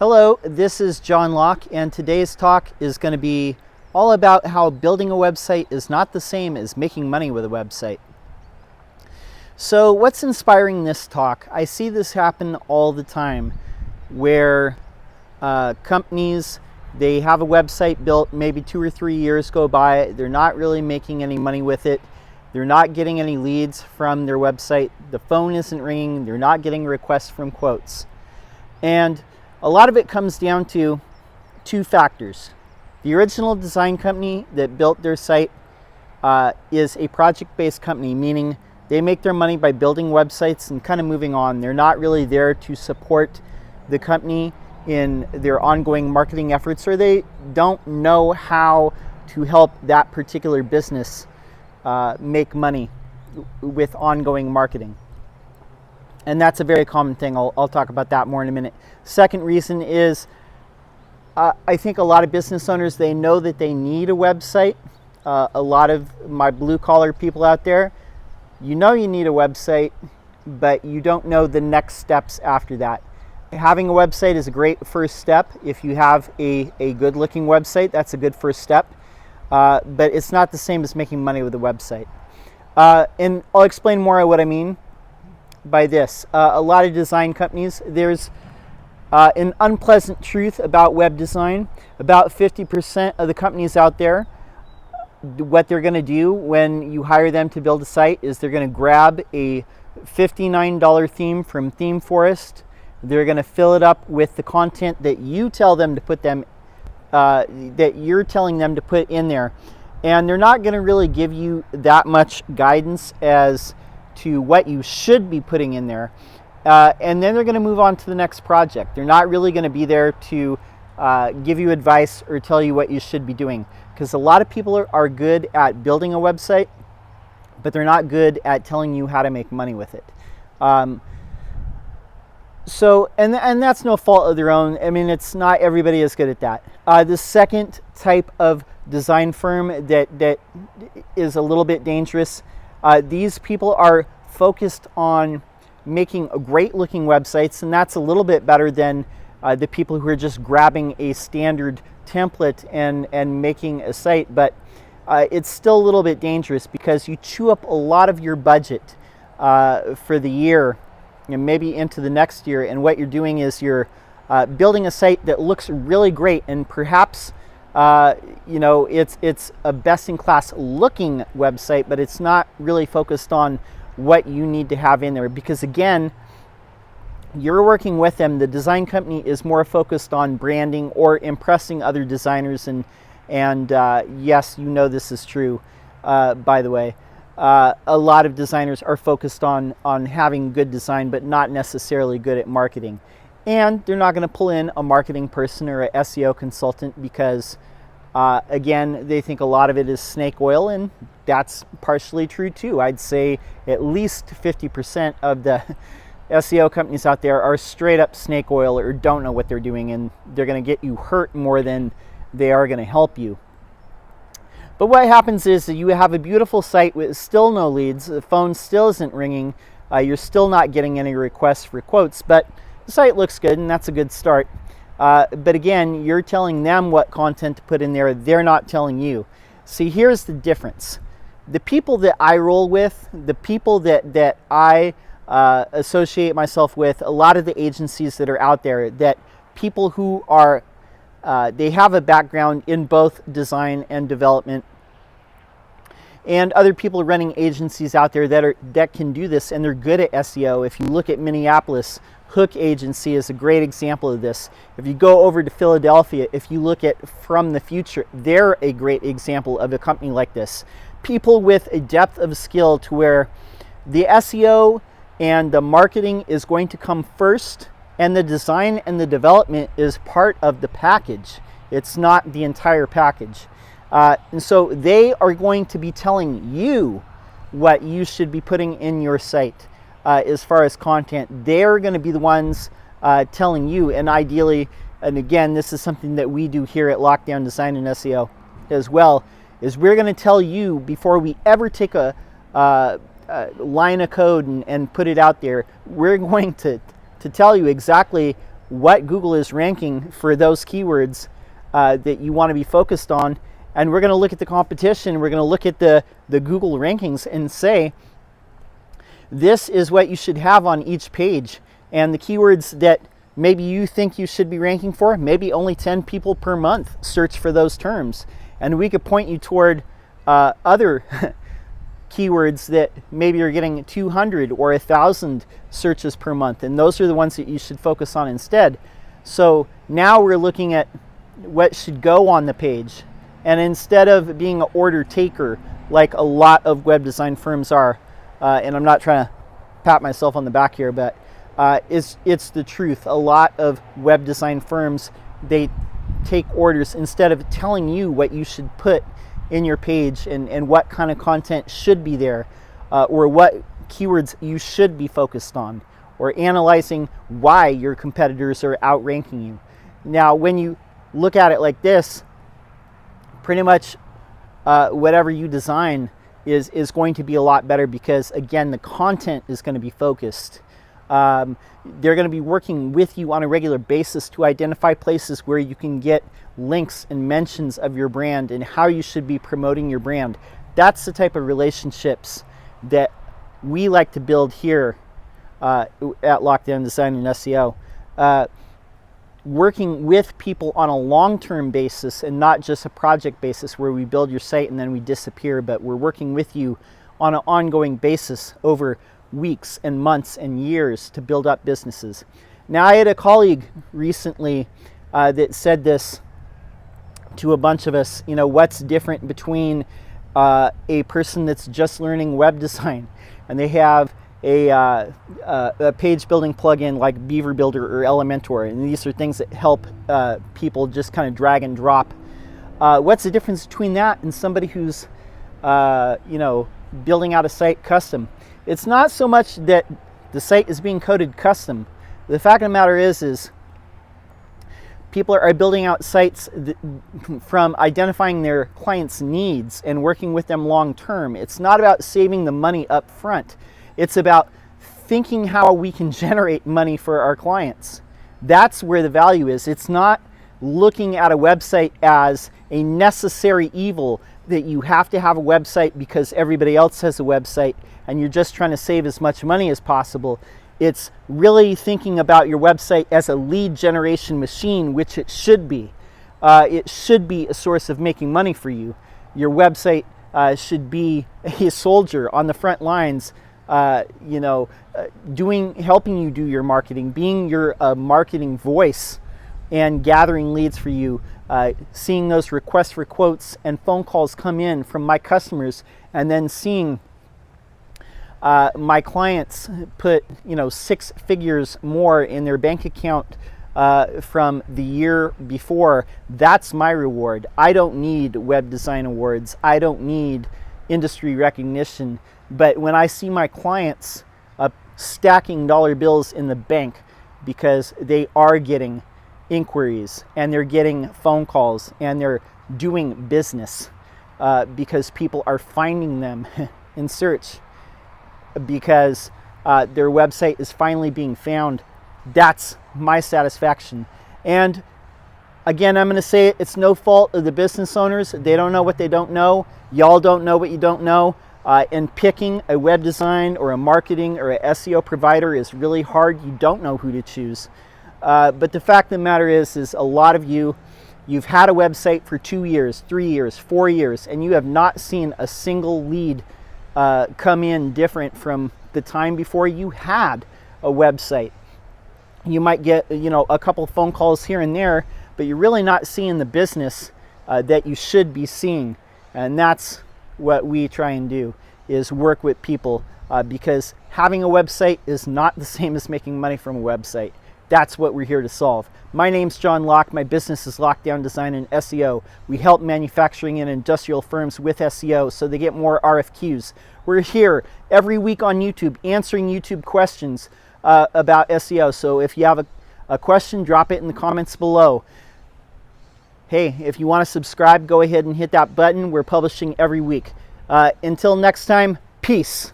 Hello, this is John Locke, and today's talk is going to be all about how building a website is not the same as making money with a website. So what's inspiring this talk? I see this happen all the time where companies, they have a website built, maybe 2 or 3 years go by, they're not really making any money with it, they're not getting any leads from their website, the phone isn't ringing, they're not getting requests from quotes. And a lot of it comes down to 2 factors. The original design company that built their site is a project-based company, meaning they make their money by building websites and kind of moving on. They're not really there to support the company in their ongoing marketing efforts, or they don't know how to help that particular business make money with ongoing marketing. And that's a very common thing. I'll talk about that more in a minute. Second reason is I think a lot of business owners, they know that they need a website. A lot of my blue collar people out there, you know you need a website, but you don't know the next steps after that. Having a website is a great first step. If you have a good looking website, that's a good first step. But it's not the same as making money with a website. And I'll explain more of what I mean by this. A lot of design companies, there's an unpleasant truth about web design. About 50% of the companies out there, what they're going to do when you hire them to build a site is they're going to grab a $59 theme from Theme Forest. They're going to fill it up with the content that you tell them to put them, that you're telling them to put in there. And they're not going to really give you that much guidance as to what you should be putting in there. And then they're going to move on to the next project. They're not really going to be there to give you advice or tell you what you should be doing. Because a lot of people are good at building a website, but they're not good at telling you how to make money with it. So that's no fault of their own. I mean, it's not everybody is good at that. The second type of design firm that is a little bit dangerous, these people are focused on making great looking websites, and that's a little bit better than the people who are just grabbing a standard template and making a site. But it's still a little bit dangerous because you chew up a lot of your budget for the year and maybe into the next year, and what you're doing is you're building a site that looks really great, and perhaps it's a best-in-class looking website, but it's not really focused on what you need to have in there. Because again, you're working with them. The design company is more focused on branding or impressing other designers, and yes, you know this is true, by the way. A lot of designers are focused on having good design, but not necessarily good at marketing. And they're not going to pull in a marketing person or an SEO consultant because, again, they think a lot of it is snake oil, and that's partially true too. I'd say at least 50% of the SEO companies out there are straight up snake oil or don't know what they're doing, and they're going to get you hurt more than they are going to help you. But what happens is that you have a beautiful site with still no leads, the phone still isn't ringing, you're still not getting any requests for quotes, but the site looks good, and that's a good start. But again, you're telling them what content to put in there, they're not telling you. See, here's the difference. The people that I roll with, the people that I associate myself with, a lot of the agencies that are out there, that people who are, they have a background in both design and development, and other people running agencies out there that can do this, and they're good at SEO. If you look at Minneapolis, Hook Agency is a great example of this. If you go over to Philadelphia, if you look at From the Future, they're a great example of a company like this. People with a depth of skill to where the SEO and the marketing is going to come first, and the design and the development is part of the package. It's not the entire package. And so they are going to be telling you what you should be putting in your site as far as content. They're going to be the ones telling you, and ideally, and again, this is something that we do here at Lockedown Design and SEO as well, is we're going to tell you before we ever take a line of code and put it out there, we're going to tell you exactly what Google is ranking for those keywords that you want to be focused on. And we're going to look at the competition. We're going to look at the Google rankings and say, this is what you should have on each page. And the keywords that maybe you think you should be ranking for, maybe only 10 people per month search for those terms. And we could point you toward other keywords that maybe you're getting 200 or 1,000 searches per month. And those are the ones that you should focus on instead. So now we're looking at what should go on the page. And instead of being an order taker, like a lot of web design firms are, and I'm not trying to pat myself on the back here, but it's the truth. A lot of web design firms, they take orders instead of telling you what you should put in your page and what kind of content should be there, or what keywords you should be focused on, or analyzing why your competitors are outranking you. Now, when you look at it like this, pretty much whatever you design is going to be a lot better, because again, the content is going to be focused. They're going to be working with you on a regular basis to identify places where you can get links and mentions of your brand and how you should be promoting your brand. That's the type of relationships that we like to build here at Lockedown Design and SEO. Working with people on a long-term basis and not just a project basis where we build your site and then we disappear, but we're working with you on an ongoing basis over weeks and months and years to build up businesses. Now, I had a colleague recently that said this to a bunch of us, you know, what's different between a person that's just learning web design and they have a page building plugin like Beaver Builder or Elementor, and these are things that help people just kind of drag and drop. What's the difference between that and somebody who's you know, building out a site custom? It's not so much that the site is being coded custom. The fact of the matter is people are building out sites from identifying their clients' needs and working with them long term. It's not about saving the money up front. It's about thinking how we can generate money for our clients. That's where the value is. It's not looking at a website as a necessary evil, that you have to have a website because everybody else has a website and you're just trying to save as much money as possible. It's really thinking about your website as a lead generation machine, which it should be. It should be a source of making money for you. Your website should be a soldier on the front lines, you know, helping you do your marketing, being your marketing voice and gathering leads for you, seeing those requests for quotes and phone calls come in from my customers, and then seeing my clients put, you know, 6 figures more in their bank account from the year before. That's my reward. I don't need web design awards. I don't need industry recognition. But when I see my clients stacking dollar bills in the bank because they are getting inquiries and they're getting phone calls and they're doing business because people are finding them in search, because their website is finally being found, that's my satisfaction. And again, I'm going to say it's no fault of the business owners. They don't know what they don't know. Y'all don't know what you don't know. And picking a web design or a marketing or a SEO provider is really hard. You don't know who to choose. But the fact of the matter is a lot of you've had a website for 2 years, 3 years, 4 years, and you have not seen a single lead come in different from the time before you had a website. You might get, you know, a couple phone calls here and there, but you're really not seeing the business that you should be seeing. And that's what we try and do, is work with people, because having a website is not the same as making money from a website. That's what we're here to solve. My name's John Locke. My business is Lockedown Design and SEO. We help manufacturing and industrial firms with SEO so they get more RFQs. We're here every week on YouTube answering YouTube questions about SEO. So if you have a question, drop it in the comments below. Hey, if you want to subscribe, go ahead and hit that button. We're publishing every week. Until next time, peace.